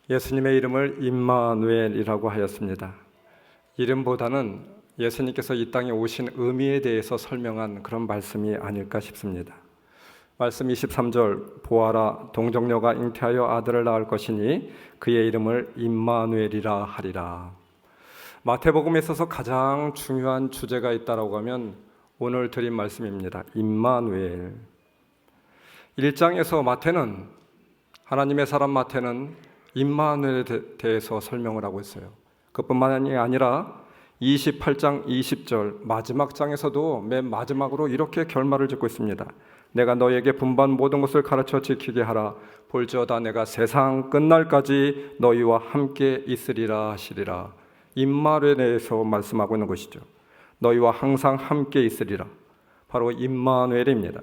예수님의 이름을 임마누엘이라고 하였습니다. 이름보다는 예수님께서 이 땅에 오신 의미에 대해서 설명한 그런 말씀이 아닐까 싶습니다. 말씀 23절, 보아라 동정녀가 잉태하여 아들을 낳을 것이니 그의 이름을 임마누엘이라 하리라. 마태복음에 있어서 가장 중요한 주제가 있다라고 하면 오늘 드린 말씀입니다. 임마누엘. 1장에서 마태는, 하나님의 사람 마태는 임마누엘에 대해서 설명을 하고 있어요. 그뿐만이 아니라 28장 20절 마지막 장에서도 맨 마지막으로 이렇게 결말을 짓고 있습니다. 내가 너에게 분반 모든 것을 가르쳐 지키게 하라. 볼지어다 내가 세상 끝날까지 너희와 함께 있으리라 하시리라. 임마누엘에 대해서 말씀하고 있는 것이죠. 너희와 항상 함께 있으리라. 바로 임마누엘입니다.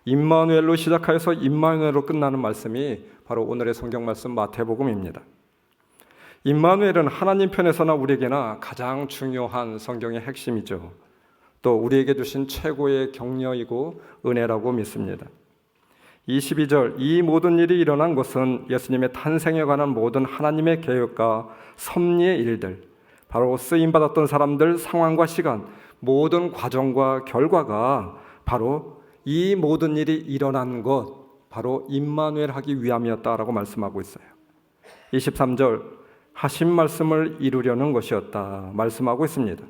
임마누엘로 시작하여서 임마누엘로 끝나는 말씀이 바로 오늘의 성경 말씀 마태복음입니다. 임마누엘은 하나님 편에서나 우리에게나 가장 중요한 성경의 핵심이죠. 또 우리에게 주신 최고의 격려이고 은혜라고 믿습니다. 22절, 이 모든 일이 일어난 것은 예수님의 탄생에 관한 모든 하나님의 계획과 섭리의 일들, 바로 쓰임받았던 사람들, 상황과 시간, 모든 과정과 결과가 바로 이 모든 일이 일어난 것, 바로 임마누엘 하기 위함이었다라고 말씀하고 있어요. 23절, 하신 말씀을 이루려는 것이었다 말씀하고 있습니다.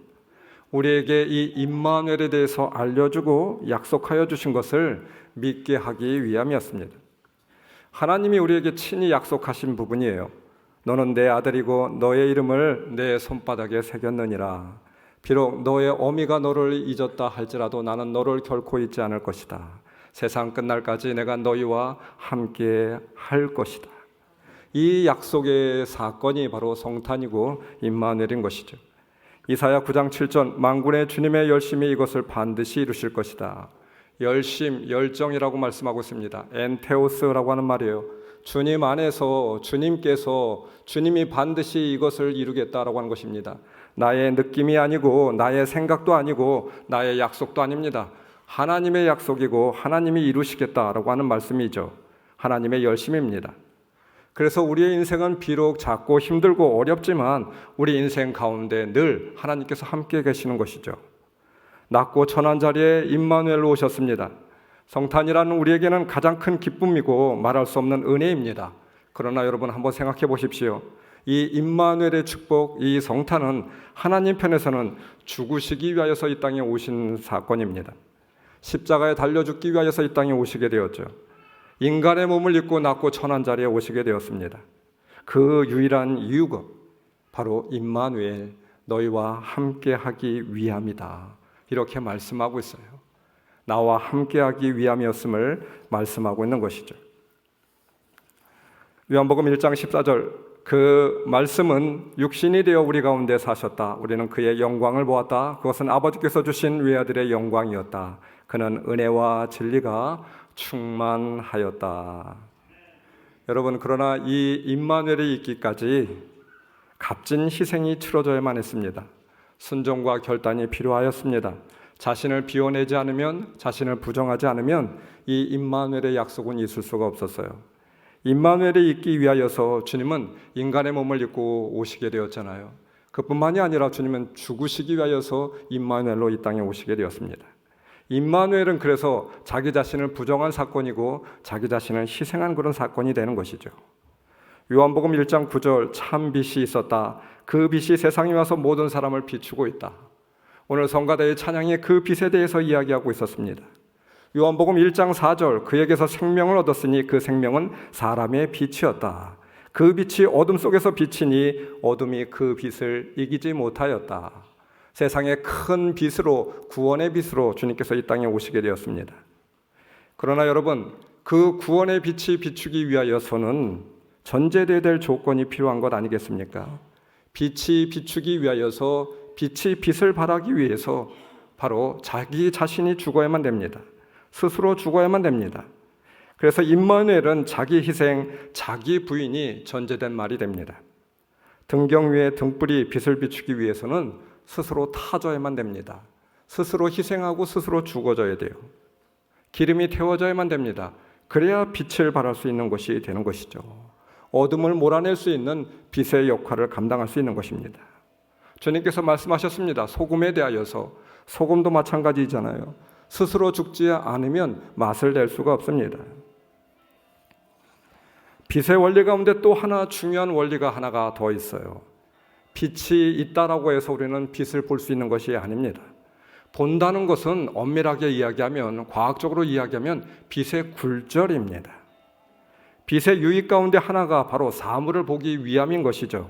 우리에게 이 임마누엘에 대해서 알려주고 약속하여 주신 것을 믿게 하기 위함이었습니다. 하나님이 우리에게 친히 약속하신 부분이에요. 너는 내 아들이고 너의 이름을 내 손바닥에 새겼느니라. 비록 너의 어미가 너를 잊었다 할지라도 나는 너를 결코 잊지 않을 것이다. 세상 끝날까지 내가 너희와 함께 할 것이다. 이 약속의 사건이 바로 성탄이고 임마누엘인 것이죠. 이사야 9장 7절, 만군의 주님의 열심이 이것을 반드시 이루실 것이다. 열심, 열정이라고 말씀하고 있습니다. 엔테오스라고 하는 말이에요. 주님 안에서 주님께서 주님이 반드시 이것을 이루겠다라고 하는 것입니다. 나의 느낌이 아니고 나의 생각도 아니고 나의 약속도 아닙니다. 하나님의 약속이고 하나님이 이루시겠다라고 하는 말씀이죠. 하나님의 열심입니다. 그래서 우리의 인생은 비록 작고 힘들고 어렵지만 우리 인생 가운데 늘 하나님께서 함께 계시는 것이죠. 낮고 천한 자리에 임마누엘로 오셨습니다. 성탄이라는 우리에게는 가장 큰 기쁨이고 말할 수 없는 은혜입니다. 그러나 여러분 한번 생각해 보십시오. 이 임마누엘의 축복, 이 성탄은 하나님 편에서는 죽으시기 위하여서 이 땅에 오신 사건입니다. 십자가에 달려 죽기 위하여서 이 땅에 오시게 되었죠. 인간의 몸을 입고 낮고 천한 자리에 오시게 되었습니다. 그 유일한 이유가 바로 임마누엘, 너희와 함께하기 위함이다. 이렇게 말씀하고 있어요. 나와 함께하기 위함이었음을 말씀하고 있는 것이죠. 요한복음 1장 14절, 그 말씀은 육신이 되어 우리 가운데 사셨다. 우리는 그의 영광을 보았다. 그것은 아버지께서 주신 외아들의 영광이었다. 그는 은혜와 진리가 충만하였다. 여러분, 그러나 이 임마누엘이 있기까지 값진 희생이 치러져야만 했습니다. 순종과 결단이 필요하였습니다. 자신을 비워내지 않으면, 자신을 부정하지 않으면 이 임마누엘의 약속은 있을 수가 없었어요. 임마누엘이 있기 위하여서 주님은 인간의 몸을 입고 오시게 되었잖아요. 그뿐만이 아니라 주님은 죽으시기 위하여서 임마누엘로 이 땅에 오시게 되었습니다. 임마누엘은 그래서 자기 자신을 부정한 사건이고 자기 자신을 희생한 그런 사건이 되는 것이죠. 요한복음 1장 9절, 참 빛이 있었다. 그 빛이 세상에 와서 모든 사람을 비추고 있다. 오늘 성가대의 찬양에 그 빛에 대해서 이야기하고 있었습니다. 요한복음 1장 4절, 그에게서 생명을 얻었으니 그 생명은 사람의 빛이었다. 그 빛이 어둠 속에서 비치니 어둠이 그 빛을 이기지 못하였다. 세상의 큰 빛으로, 구원의 빛으로 주님께서 이 땅에 오시게 되었습니다. 그러나 여러분, 그 구원의 빛이 비추기 위하여서는 전제되어야 될 조건이 필요한 것 아니겠습니까? 빛이 비추기 위하여서, 빛이 빛을 발하기 위해서 바로 자기 자신이 죽어야만 됩니다. 스스로 죽어야만 됩니다. 그래서 임마누엘은 자기 희생, 자기 부인이 전제된 말이 됩니다. 등경 위에 등불이 빛을 비추기 위해서는 스스로 타져야만 됩니다. 스스로 희생하고 스스로 죽어져야 돼요. 기름이 태워져야만 됩니다. 그래야 빛을 발할 수 있는 것이 되는 것이죠. 어둠을 몰아낼 수 있는 빛의 역할을 감당할 수 있는 것입니다. 주님께서 말씀하셨습니다. 소금에 대하여서, 소금도 마찬가지잖아요. 스스로 죽지 않으면 맛을 낼 수가 없습니다. 빛의 원리 가운데 또 하나 중요한 원리가 하나가 더 있어요. 빛이 있다라고 해서 우리는 빛을 볼 수 있는 것이 아닙니다. 본다는 것은 엄밀하게 이야기하면, 과학적으로 이야기하면 빛의 굴절입니다. 빛의 유익 가운데 하나가 바로 사물을 보기 위함인 것이죠.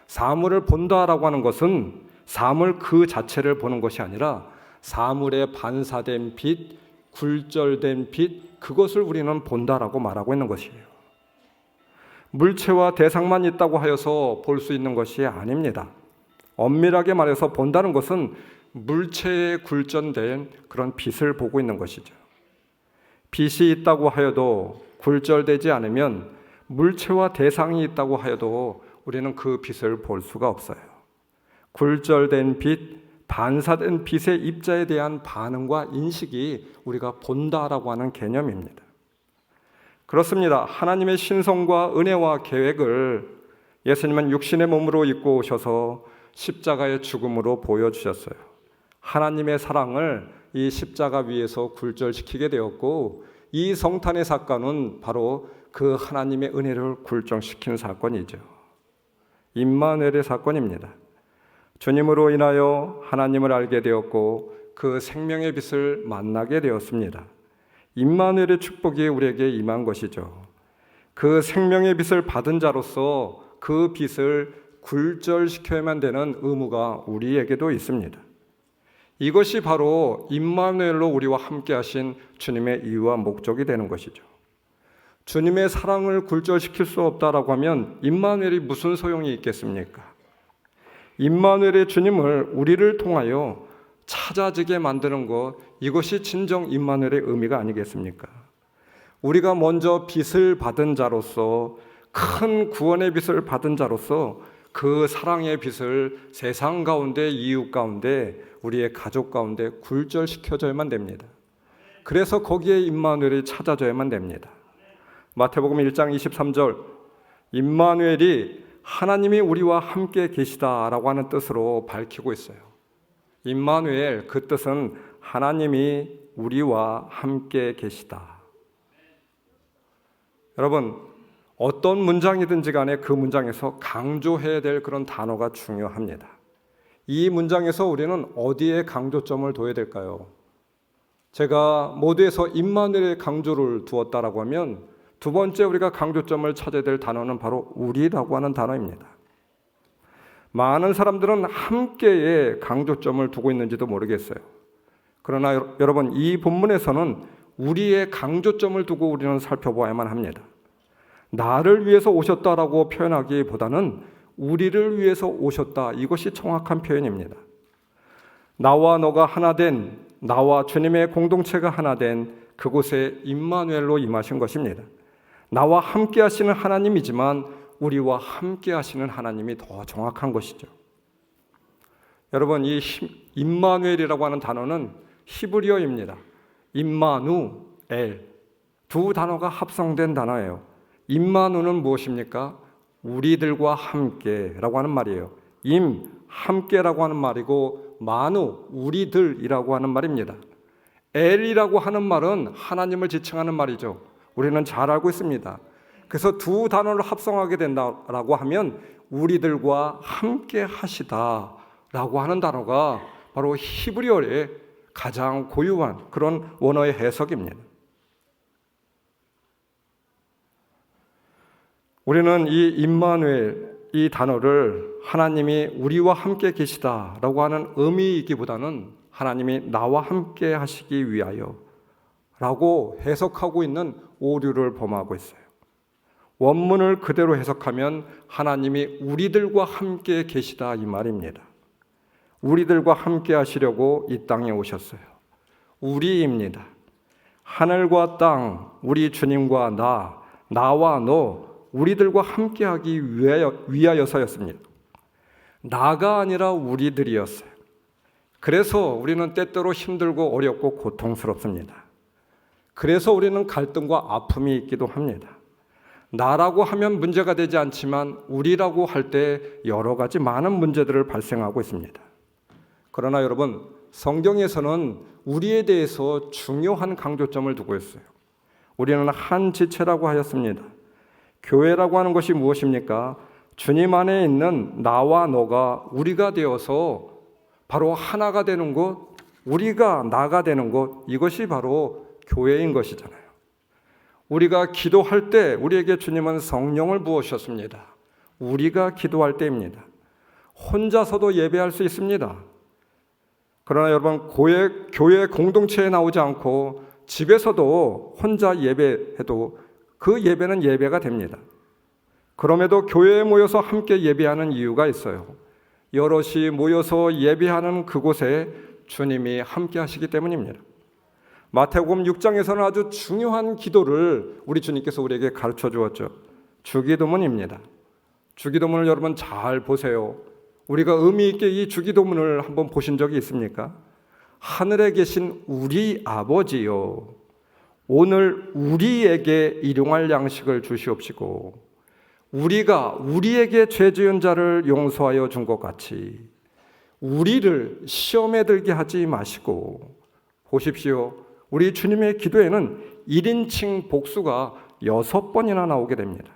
사물을 본다라고 하는 것은 사물 그 자체를 보는 것이 아니라 사물에 반사된 빛, 굴절된 빛, 그것을 우리는 본다라고 말하고 있는 것이에요. 물체와 대상만 있다고 하여서 볼 수 있는 것이 아닙니다. 엄밀하게 말해서 본다는 것은 물체에 굴절된 그런 빛을 보고 있는 것이죠. 빛이 있다고 하여도 굴절되지 않으면, 물체와 대상이 있다고 하여도 우리는 그 빛을 볼 수가 없어요. 굴절된 빛, 반사된 빛의 입자에 대한 반응과 인식이 우리가 본다라고 하는 개념입니다. 그렇습니다. 하나님의 신성과 은혜와 계획을 예수님은 육신의 몸으로 입고 오셔서 십자가의 죽음으로 보여주셨어요. 하나님의 사랑을 이 십자가 위에서 굴절시키게 되었고, 이 성탄의 사건은 바로 그 하나님의 은혜를 굴절시킨 사건이죠. 임마누엘의 사건입니다. 주님으로 인하여 하나님을 알게 되었고 그 생명의 빛을 만나게 되었습니다. 임마누엘의 축복이 우리에게 임한 것이죠. 그 생명의 빛을 받은 자로서 그 빛을 굴절시켜야만 되는 의무가 우리에게도 있습니다. 이것이 바로 임마누엘로 우리와 함께 하신 주님의 이유와 목적이 되는 것이죠. 주님의 사랑을 굴절시킬 수 없다라고 하면 임마누엘이 무슨 소용이 있겠습니까? 임마누엘의 주님을 우리를 통하여 찾아지게 만드는 것, 이것이 진정 임마누엘의 의미가 아니겠습니까? 우리가 먼저 빛을 받은 자로서, 큰 구원의 빛을 받은 자로서 그 사랑의 빛을 세상 가운데, 이웃 가운데, 우리의 가족 가운데 굴절시켜줘야만 됩니다. 그래서 거기에 임마누엘이 찾아져야만 됩니다. 마태복음 1장 23절, 임마누엘이 하나님이 우리와 함께 계시다라고 하는 뜻으로 밝히고 있어요. 임마누엘, 그 뜻은 하나님이 우리와 함께 계시다. 여러분, 어떤 문장이든지 간에 그 문장에서 강조해야 될 그런 단어가 중요합니다. 이 문장에서 우리는 어디에 강조점을 둬야 될까요? 제가 모두에서 임마누엘의 강조를 두었다라고 하면 두 번째 우리가 강조점을 찾아야 될 단어는 바로 우리라고 하는 단어입니다. 많은 사람들은 함께에 강조점을 두고 있는지도 모르겠어요. 그러나 여러분, 이 본문에서는 우리의 강조점을 두고 우리는 살펴봐야만 합니다. 나를 위해서 오셨다라고 표현하기보다는 우리를 위해서 오셨다, 이것이 정확한 표현입니다. 나와 너가 하나 된, 나와 주님의 공동체가 하나 된 그곳에 임마누엘로 임하신 것입니다. 나와 함께 하시는 하나님이지만 우리와 함께 하시는 하나님이 더 정확한 것이죠. 여러분, 이 임마누엘이라고 하는 단어는 히브리어입니다. 임마누엘, 두 단어가 합성된 단어예요. 임마누는 무엇입니까? 우리들과 함께라고 하는 말이에요. 함께라고 하는 말이고, 마누, 우리들이라고 하는 말입니다. 엘이라고 하는 말은 하나님을 지칭하는 말이죠. 우리는 잘 알고 있습니다. 그래서 두 단어를 합성하게 된다라고 하면 우리들과 함께 하시다라고 하는 단어가 바로 히브리어의 가장 고유한 그런 원어의 해석입니다. 우리는 이 임마누엘, 이 단어를 하나님이 우리와 함께 계시다라고 하는 의미이기보다는 하나님이 나와 함께 하시기 위하여 라고 해석하고 있는 오류를 범하고 있어요. 원문을 그대로 해석하면 하나님이 우리들과 함께 계시다, 이 말입니다. 우리들과 함께 하시려고 이 땅에 오셨어요. 우리입니다. 하늘과 땅, 우리 주님과 나와 너, 우리들과 함께하기 위하여서였습니다. 나가 아니라 우리들이었어요. 그래서 우리는 때때로 힘들고 어렵고 고통스럽습니다. 그래서 우리는 갈등과 아픔이 있기도 합니다. 나라고 하면 문제가 되지 않지만 우리라고 할 때 여러 가지 많은 문제들을 발생하고 있습니다. 그러나 여러분, 성경에서는 우리에 대해서 중요한 강조점을 두고 있어요. 우리는 한 지체라고 하였습니다. 교회라고 하는 것이 무엇입니까? 주님 안에 있는 나와 너가 우리가 되어서 바로 하나가 되는 것, 우리가 나가 되는 것, 이것이 바로 교회인 것이잖아요. 우리가 기도할 때 우리에게 주님은 성령을 부으셨습니다. 우리가 기도할 때입니다. 혼자서도 예배할 수 있습니다. 그러나 여러분, 교회 공동체에 나오지 않고 집에서도 혼자 예배해도 그 예배는 예배가 됩니다. 그럼에도 교회에 모여서 함께 예배하는 이유가 있어요. 여럿이 모여서 예배하는 그곳에 주님이 함께 하시기 때문입니다. 마태복음 6장에서는 아주 중요한 기도를 우리 주님께서 우리에게 가르쳐 주었죠. 주기도문입니다. 주기도문을 여러분 잘 보세요. 우리가 의미 있게 이 주기도문을 한번 보신 적이 있습니까? 하늘에 계신 우리 아버지요, 오늘 우리에게 일용할 양식을 주시옵시고 우리가 우리에게 죄 지은 자를 용서하여 준 것 같이 우리를 시험에 들게 하지 마시고. 보십시오. 우리 주님의 기도에는 1인칭 복수가 6번이나 나오게 됩니다.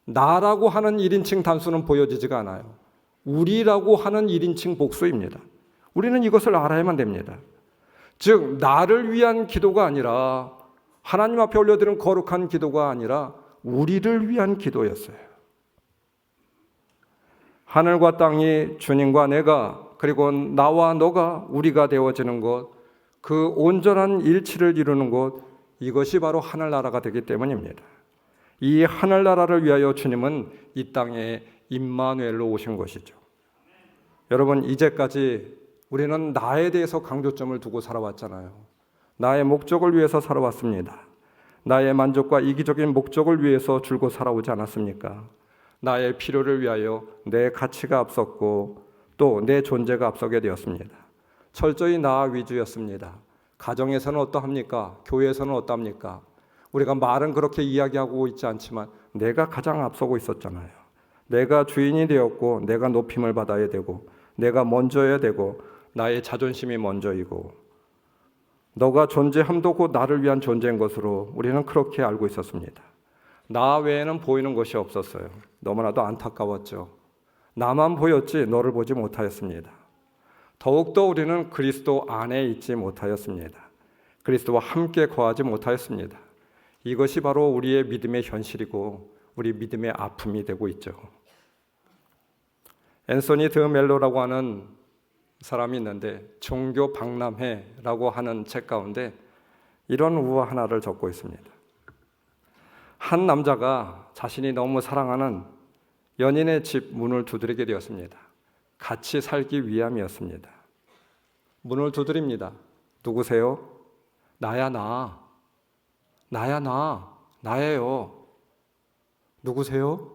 나라고 하는 1인칭 단수는 보여지지가 않아요. 우리라고 하는 1인칭 복수입니다. 우리는 이것을 알아야만 됩니다. 즉, 나를 위한 기도가 아니라, 하나님 앞에 올려드리는 거룩한 기도가 아니라 우리를 위한 기도였어요. 하늘과 땅이 주님과 내가, 그리고 나와 너가 우리가 되어지는 것, 그 온전한 일치를 이루는 것, 이것이 바로 하늘나라가 되기 때문입니다. 이 하늘나라를 위하여 주님은 이 땅에 임마누엘로 오신 것이죠. 여러분, 이제까지 우리는 나에 대해서 강조점을 두고 살아왔잖아요. 나의 목적을 위해서 살아왔습니다. 나의 만족과 이기적인 목적을 위해서 줄곧 살아오지 않았습니까? 나의 필요를 위하여 내 가치가 앞섰고 또 내 존재가 앞서게 되었습니다. 철저히 나 위주였습니다. 가정에서는 어떠합니까? 교회에서는 어떠합니까? 우리가 말은 그렇게 이야기하고 있지 않지만 내가 가장 앞서고 있었잖아요. 내가 주인이 되었고 내가 높임을 받아야 되고 내가 먼저여야 되고 나의 자존심이 먼저이고 너가 존재함도 곧 나를 위한 존재인 것으로 우리는 그렇게 알고 있었습니다. 나 외에는 보이는 것이 없었어요. 너무나도 안타까웠죠. 나만 보였지 너를 보지 못하였습니다. 더욱더 우리는 그리스도 안에 있지 못하였습니다. 그리스도와 함께 거하지 못하였습니다. 이것이 바로 우리의 믿음의 현실이고 우리 믿음의 아픔이 되고 있죠. 앤서니 드 멜로라고 하는 사람이 있는데 종교 박람회라고 하는 책 가운데 이런 우화 하나를 적고 있습니다. 한 남자가 자신이 너무 사랑하는 연인의 집 문을 두드리게 되었습니다. 같이 살기 위함이었습니다. 문을 두드립니다. 누구세요? 나야 나. 나야 나. 나예요. 누구세요?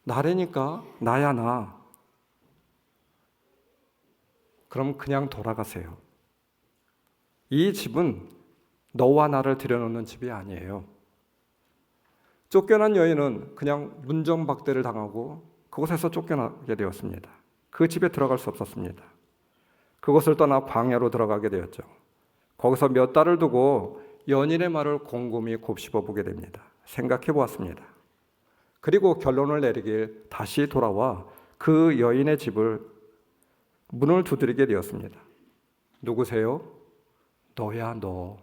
나래니까 나야 나. 그럼 그냥 돌아가세요. 이 집은 너와 나를 들여놓는 집이 아니에요. 쫓겨난 여인은 그냥 문정박대를 당하고 그곳에서 쫓겨나게 되었습니다. 그 집에 들어갈 수 없었습니다. 그곳을 떠나 광야로 들어가게 되었죠. 거기서 몇 달을 두고 연인의 말을 곰곰이 곱씹어 보게 됩니다. 생각해 보았습니다. 그리고 결론을 내리길 다시 돌아와 그 여인의 집을 문을 두드리게 되었습니다. 누구세요? 너야 너.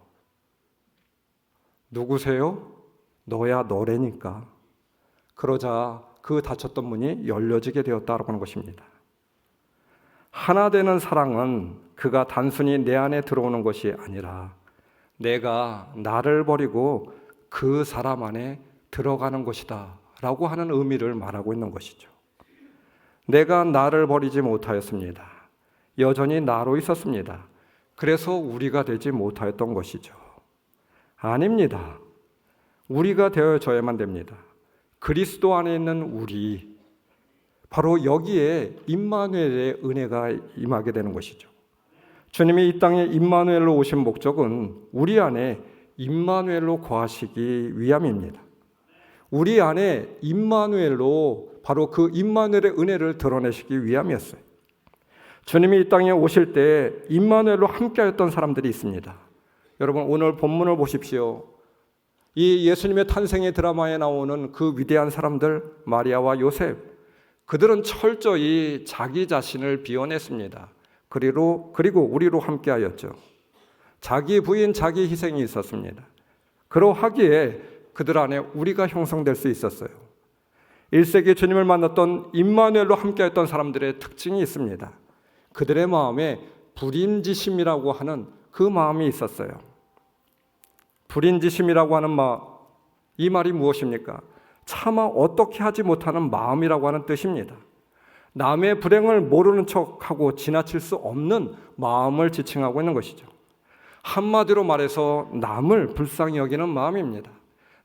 누구세요? 너야 너래니까. 그러자 그 닫혔던 문이 열려지게 되었다라고 하는 것입니다. 하나 되는 사랑은 그가 단순히 내 안에 들어오는 것이 아니라 내가 나를 버리고 그 사람 안에 들어가는 것이다 라고 하는 의미를 말하고 있는 것이죠. 내가 나를 버리지 못하였습니다. 여전히 나로 있었습니다. 그래서 우리가 되지 못하였던 것이죠. 아닙니다. 우리가 되어져야만 됩니다. 그리스도 안에 있는 우리, 바로 여기에 임마누엘의 은혜가 임하게 되는 것이죠. 주님이 이 땅에 임마누엘로 오신 목적은 우리 안에 임마누엘로 거하시기 위함입니다. 우리 안에 임마누엘로 바로 그 임마누엘의 은혜를 드러내시기 위함이었어요. 주님이 이 땅에 오실 때 임마누엘로 함께하였던 사람들이 있습니다. 여러분 오늘 본문을 보십시오. 이 예수님의 탄생의 드라마에 나오는 그 위대한 사람들 마리아와 요셉, 그들은 철저히 자기 자신을 비워냈습니다. 그리고 우리로 함께하였죠. 자기 부인, 자기 희생이 있었습니다. 그러하기에 그들 안에 우리가 형성될 수 있었어요. 1세기 주님을 만났던 임마누엘로 함께했던 사람들의 특징이 있습니다. 그들의 마음에 불인지심이라고 하는 그 마음이 있었어요. 불인지심이라고 하는 이 말이 무엇입니까? 차마 어떻게 하지 못하는 마음이라고 하는 뜻입니다. 남의 불행을 모르는 척하고 지나칠 수 없는 마음을 지칭하고 있는 것이죠. 한마디로 말해서 남을 불쌍히 여기는 마음입니다.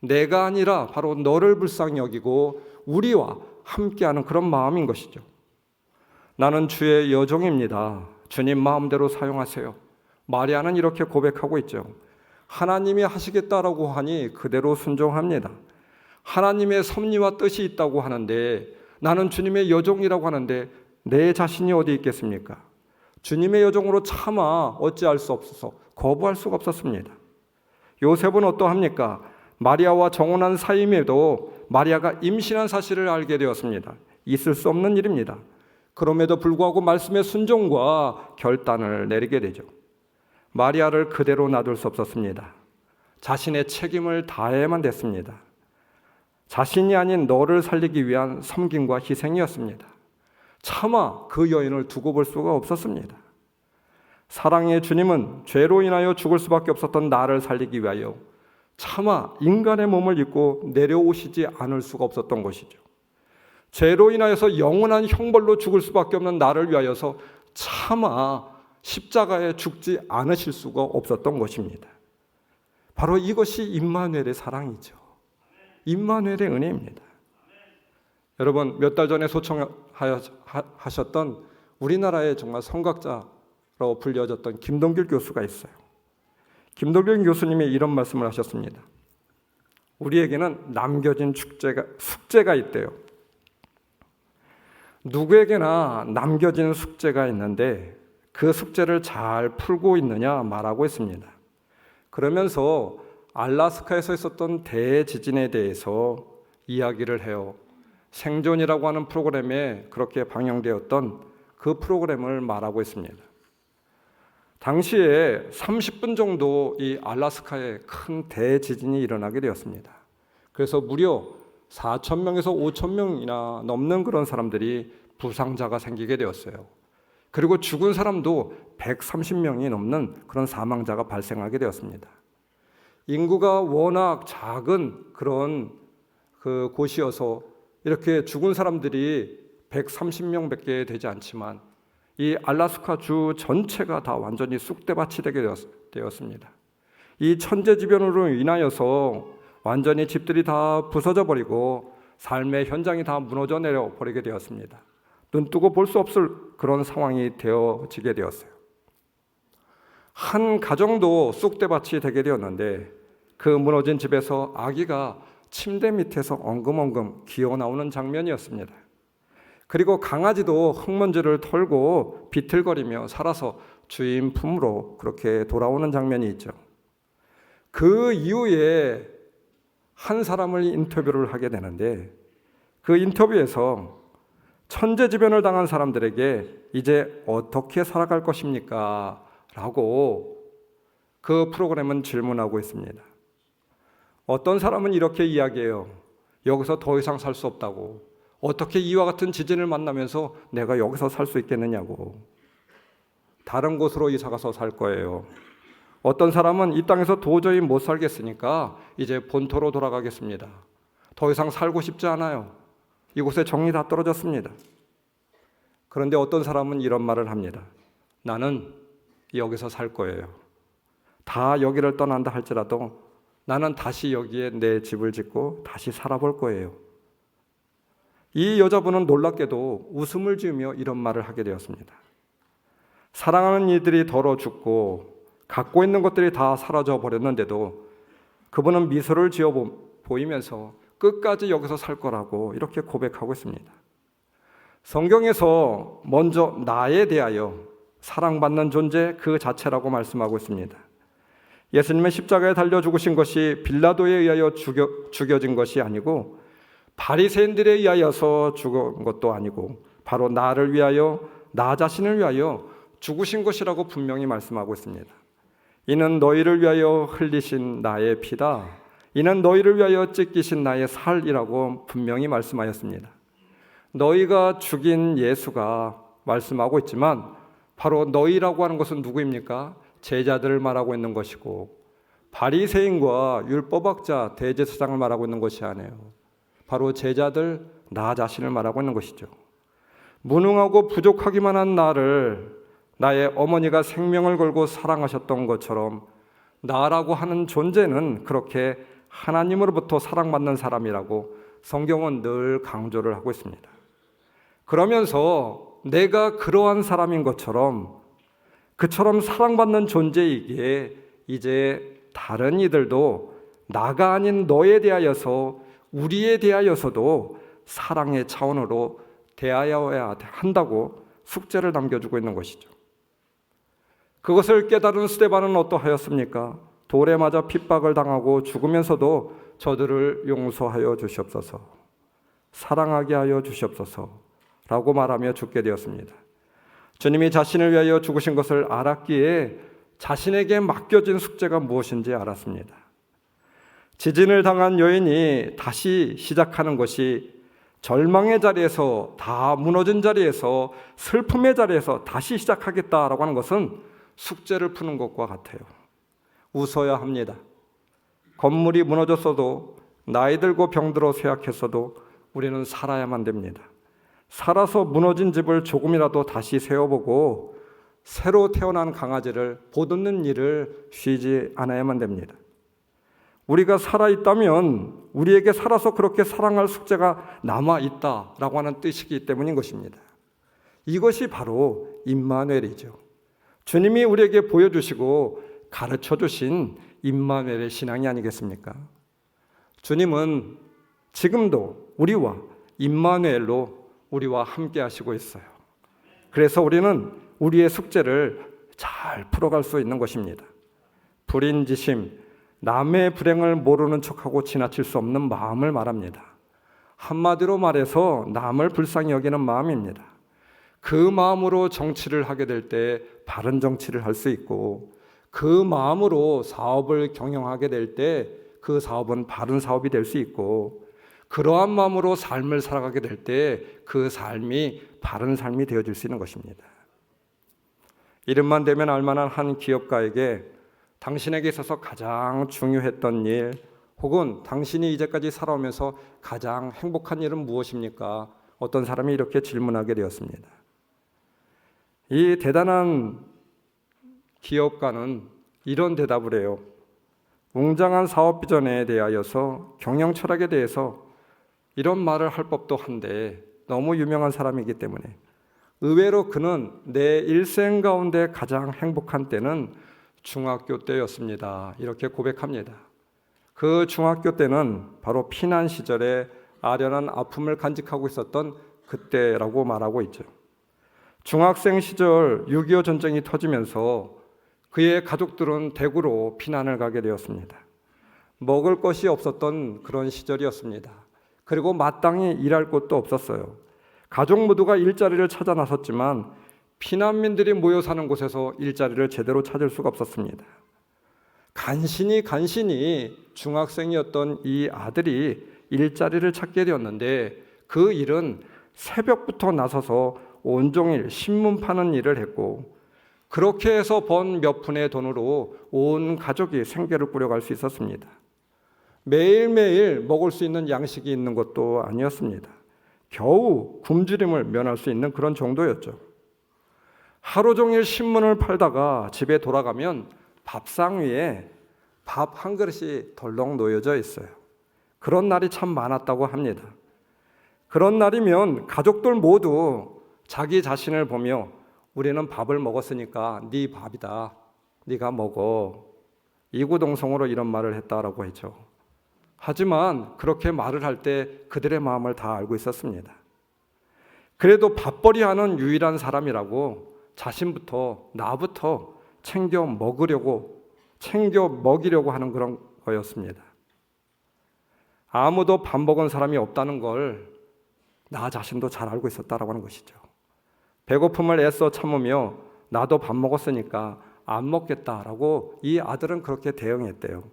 내가 아니라 바로 너를 불쌍히 여기고 우리와 함께하는 그런 마음인 것이죠. 나는 주의 여종입니다. 주님 마음대로 사용하세요. 마리아는 이렇게 고백하고 있죠. 하나님이 하시겠다라고 하니 그대로 순종합니다. 하나님의 섭리와 뜻이 있다고 하는데 나는 주님의 여종이라고 하는데 내 자신이 어디 있겠습니까? 주님의 여종으로 차마 어찌할 수 없어서 거부할 수가 없었습니다. 요셉은 어떠합니까? 마리아와 정혼한 사이임에도 마리아가 임신한 사실을 알게 되었습니다. 있을 수 없는 일입니다. 그럼에도 불구하고 말씀의 순종과 결단을 내리게 되죠. 마리아를 그대로 놔둘 수 없었습니다. 자신의 책임을 다해야만 됐습니다. 자신이 아닌 너를 살리기 위한 섬김과 희생이었습니다. 차마 그 여인을 두고 볼 수가 없었습니다. 사랑의 주님은 죄로 인하여 죽을 수밖에 없었던 나를 살리기 위하여 차마 인간의 몸을 입고 내려오시지 않을 수가 없었던 것이죠. 죄로 인하여서 영원한 형벌로 죽을 수밖에 없는 나를 위하여서 차마 십자가에 죽지 않으실 수가 없었던 것입니다. 바로 이것이 임마누엘의 사랑이죠. 임마누엘의 은혜입니다. 여러분 몇 달 전에 소청하셨던 우리나라의 정말 성각자로 불려졌던 김동길 교수가 있어요. 김동길 교수님이 이런 말씀을 하셨습니다. 우리에게는 남겨진 숙제가 있대요. 누구에게나 남겨진 숙제가 있는데 그 숙제를 잘 풀고 있느냐 말하고 있습니다. 그러면서 알라스카에서 있었던 대지진에 대해서 이야기를 해요. 생존이라고 하는 프로그램에 그렇게 방영되었던 그 프로그램을 말하고 있습니다. 당시에 30분 정도 이 알라스카에 큰 대지진이 일어나게 되었습니다. 그래서 무려 4,000명에서 5,000명이나 넘는 그런 사람들이 부상자가 생기게 되었어요. 그리고 죽은 사람도 130명이 넘는 그런 사망자가 발생하게 되었습니다. 인구가 워낙 작은 그런 그 곳이어서 이렇게 죽은 사람들이 130명밖에 되지 않지만 이 알라스카 주 전체가 다 완전히 쑥대밭이 되게 되었습니다. 이 천재지변으로 인하여서 완전히 집들이 다 부서져 버리고 삶의 현장이 다 무너져 내려 버리게 되었습니다. 눈뜨고 볼 수 없을 그런 상황이 되어지게 되었어요. 한 가정도 쑥대밭이 되게 되었는데 그 무너진 집에서 아기가 침대 밑에서 엉금엉금 기어 나오는 장면이었습니다. 그리고 강아지도 흙먼지를 털고 비틀거리며 살아서 주인 품으로 그렇게 돌아오는 장면이 있죠. 그 이후에 한 사람을 인터뷰를 하게 되는데 그 인터뷰에서 천재지변을 당한 사람들에게 이제 어떻게 살아갈 것입니까? 라고 그 프로그램은 질문하고 있습니다. 어떤 사람은 이렇게 이야기해요. 여기서 더 이상 살 수 없다고. 어떻게 이와 같은 지진을 만나면서 내가 여기서 살 수 있겠느냐고. 다른 곳으로 이사가서 살 거예요. 어떤 사람은 이 땅에서 도저히 못 살겠으니까 이제 본토로 돌아가겠습니다. 더 이상 살고 싶지 않아요. 이곳에 정이 다 떨어졌습니다. 그런데 어떤 사람은 이런 말을 합니다. 나는 여기서 살 거예요. 다 여기를 떠난다 할지라도 나는 다시 여기에 내 집을 짓고 다시 살아볼 거예요. 이 여자분은 놀랍게도 웃음을 지으며 이런 말을 하게 되었습니다. 사랑하는 이들이 더러 죽고 갖고 있는 것들이 다 사라져 버렸는데도 그분은 미소를 지어 보이면서 끝까지 여기서 살 거라고 이렇게 고백하고 있습니다. 성경에서 먼저 나에 대하여 사랑받는 존재 그 자체라고 말씀하고 있습니다. 예수님의 십자가에 달려 죽으신 것이 빌라도에 의하여 죽여진 것이 아니고 바리새인들에 의하여서 죽은 것도 아니고 바로 나를 위하여 나 자신을 위하여 죽으신 것이라고 분명히 말씀하고 있습니다. 이는 너희를 위하여 흘리신 나의 피다. 이는 너희를 위하여 찢기신 나의 살이라고 분명히 말씀하였습니다. 너희가 죽인 예수가 말씀하고 있지만 바로 너희라고 하는 것은 누구입니까? 제자들을 말하고 있는 것이고 바리새인과 율법학자 대제사장을 말하고 있는 것이 아니에요. 바로 제자들 나 자신을 말하고 있는 것이죠. 무능하고 부족하기만 한 나를 나의 어머니가 생명을 걸고 사랑하셨던 것처럼 나라고 하는 존재는 그렇게 하나님으로부터 사랑받는 사람이라고 성경은 늘 강조를 하고 있습니다. 그러면서 내가 그러한 사람인 것처럼 그처럼 사랑받는 존재이기에 이제 다른 이들도 나가 아닌 너에 대하여서 우리에 대하여서도 사랑의 차원으로 대하여야 한다고 숙제를 남겨주고 있는 것이죠. 그것을 깨달은 스데반은 어떠하였습니까? 돌에 맞아 핍박을 당하고 죽으면서도 저들을 용서하여 주시옵소서, 사랑하게 하여 주시옵소서 라고 말하며 죽게 되었습니다. 주님이 자신을 위하여 죽으신 것을 알았기에 자신에게 맡겨진 숙제가 무엇인지 알았습니다. 지진을 당한 여인이 다시 시작하는 것이 절망의 자리에서, 다 무너진 자리에서, 슬픔의 자리에서 다시 시작하겠다라고 하는 것은 숙제를 푸는 것과 같아요. 웃어야 합니다. 건물이 무너졌어도, 나이 들고 병들어 쇠약했어도 우리는 살아야만 됩니다. 살아서 무너진 집을 조금이라도 다시 세워보고 새로 태어난 강아지를 보듬는 일을 쉬지 않아야만 됩니다. 우리가 살아있다면 우리에게 살아서 그렇게 사랑할 숙제가 남아있다라고 하는 뜻이기 때문인 것입니다. 이것이 바로 임마누엘이죠. 주님이 우리에게 보여주시고 가르쳐주신 임마누엘의 신앙이 아니겠습니까? 주님은 지금도 우리와 임마누엘로 우리와 함께 하시고 있어요. 그래서 우리는 우리의 숙제를 잘 풀어갈 수 있는 것입니다. 불인지심, 남의 불행을 모르는 척하고 지나칠 수 없는 마음을 말합니다. 한마디로 말해서 남을 불쌍히 여기는 마음입니다. 그 마음으로 정치를 하게 될 때 바른 정치를 할 수 있고, 그 마음으로 사업을 경영하게 될 때 그 사업은 바른 사업이 될 수 있고, 그러한 마음으로 삶을 살아가게 될 때 그 삶이 바른 삶이 되어질 수 있는 것입니다. 이름만 되면 알만한 한 기업가에게 당신에게 있어서 가장 중요했던 일, 혹은 당신이 이제까지 살아오면서 가장 행복한 일은 무엇입니까? 어떤 사람이 이렇게 질문하게 되었습니다. 이 대단한 기업가는 이런 대답을 해요. 웅장한 사업 비전에 대하여서, 경영 철학에 대해서 이런 말을 할 법도 한데 너무 유명한 사람이기 때문에 의외로 그는 내 일생 가운데 가장 행복한 때는 중학교 때였습니다. 이렇게 고백합니다. 그 중학교 때는 바로 피난 시절에 아련한 아픔을 간직하고 있었던 그때라고 말하고 있죠. 중학생 시절 6.25 전쟁이 터지면서 그의 가족들은 대구로 피난을 가게 되었습니다. 먹을 것이 없었던 그런 시절이었습니다. 그리고 마땅히 일할 곳도 없었어요. 가족 모두가 일자리를 찾아 나섰지만 피난민들이 모여 사는 곳에서 일자리를 제대로 찾을 수가 없었습니다. 간신히 중학생이었던 이 아들이 일자리를 찾게 되었는데 그 일은 새벽부터 나서서 온종일 신문 파는 일을 했고, 그렇게 해서 번 몇 푼의 돈으로 온 가족이 생계를 꾸려갈 수 있었습니다. 매일매일 먹을 수 있는 양식이 있는 것도 아니었습니다. 겨우 굶주림을 면할 수 있는 그런 정도였죠. 하루 종일 신문을 팔다가 집에 돌아가면 밥상 위에 밥 한 그릇이 덜렁 놓여져 있어요. 그런 날이 참 많았다고 합니다. 그런 날이면 가족들 모두 자기 자신을 보며 우리는 밥을 먹었으니까 네 밥이다, 네가 먹어, 이구동성으로 이런 말을 했다라고 했죠. 하지만 그렇게 말을 할 때 그들의 마음을 다 알고 있었습니다. 그래도 밥벌이하는 유일한 사람이라고 자신부터 나부터 챙겨 먹이려고 하는 그런 거였습니다. 아무도 밥 먹은 사람이 없다는 걸 나 자신도 잘 알고 있었다라고 하는 것이죠. 배고픔을 애써 참으며 나도 밥 먹었으니까 안 먹겠다라고 이 아들은 그렇게 대응했대요.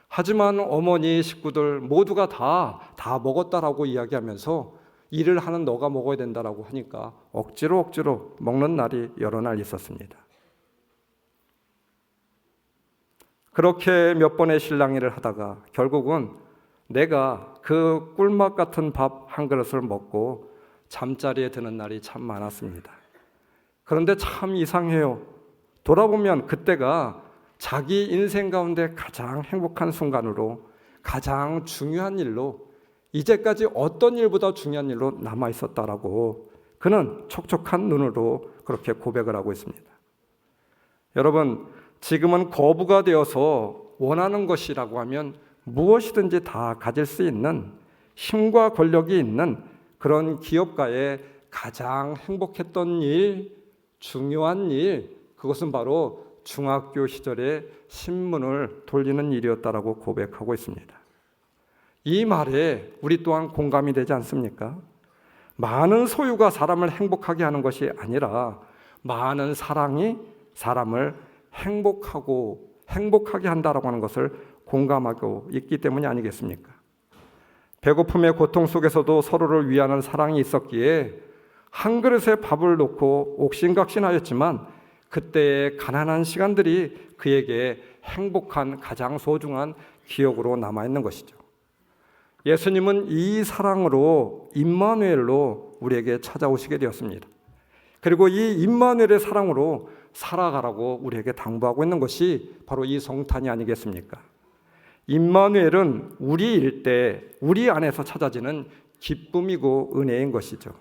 하지만 어머니 식구들 모두가 다 먹었다라고 이야기하면서 일을 하는 너가 먹어야 된다라고 하니까 억지로 먹는 날이 여러 날 있었습니다. 그렇게 몇 번의 실랑이를 하다가 결국은 내가 그 꿀맛 같은 밥 한 그릇을 먹고 잠자리에 드는 날이 참 많았습니다. 그런데 참 이상해요. 돌아보면 그때가 자기 인생 가운데 가장 행복한 순간으로, 가장 중요한 일로, 이제까지 어떤 일보다 중요한 일로 남아 있었다라고 그는 촉촉한 눈으로 그렇게 고백을 하고 있습니다. 여러분, 지금은 거부가 되어서 원하는 것이라고 하면 무엇이든지 다 가질 수 있는 힘과 권력이 있는 그런 기업가의 가장 행복했던 일, 중요한 일, 그것은 바로 중학교 시절에 신문을 돌리는 일이었다라고 고백하고 있습니다. 이 말에 우리 또한 공감이 되지 않습니까? 많은 소유가 사람을 행복하게 하는 것이 아니라 많은 사랑이 사람을 행복하게 한다라고 하는 것을 공감하고 있기 때문이 아니겠습니까? 배고픔의 고통 속에서도 서로를 위하는 사랑이 있었기에 한 그릇에 밥을 놓고 옥신각신하였지만 그때의 가난한 시간들이 그에게 행복한 가장 소중한 기억으로 남아있는 것이죠. 예수님은 이 사랑으로 임마누엘로 우리에게 찾아오시게 되었습니다. 그리고 이 임마누엘의 사랑으로 살아가라고 우리에게 당부하고 있는 것이 바로 이 성탄이 아니겠습니까? 임마누엘은 우리일 때 우리 안에서 찾아지는 기쁨이고 은혜인 것이죠.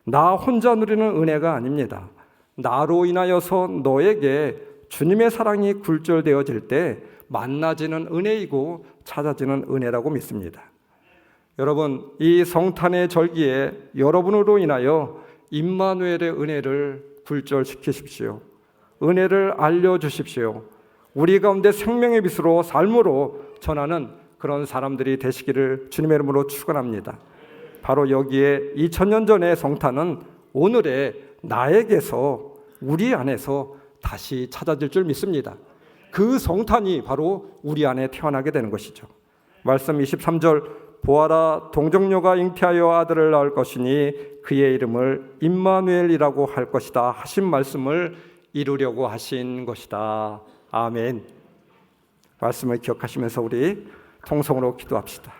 나 혼자 누리는 은혜가 아닙니다. 나로 인하여서 너에게 주님의 사랑이 굴절되어질 때 만나지는 은혜이고 찾아지는 은혜라고 믿습니다. 여러분, 이 성탄의 절기에 여러분으로 인하여 임마누엘의 은혜를 굴절시키십시오. 은혜를 알려주십시오. 우리 가운데 생명의 빛으로 삶으로 전하는 그런 사람들이 되시기를 주님의 이름으로 축원합니다. 바로 여기에 2000년 전의 성탄은 오늘의 나에게서, 우리 안에서 다시 찾아질 줄 믿습니다. 그 성탄이 바로 우리 안에 태어나게 되는 것이죠. 말씀 23절, 보아라 동정녀가 잉태하여 아들을 낳을 것이니 그의 이름을 임마누엘이라고 할 것이다 하신 말씀을 이루려고 하신 것이다. 아멘. 말씀을 기억하시면서 우리 통성으로 기도합시다.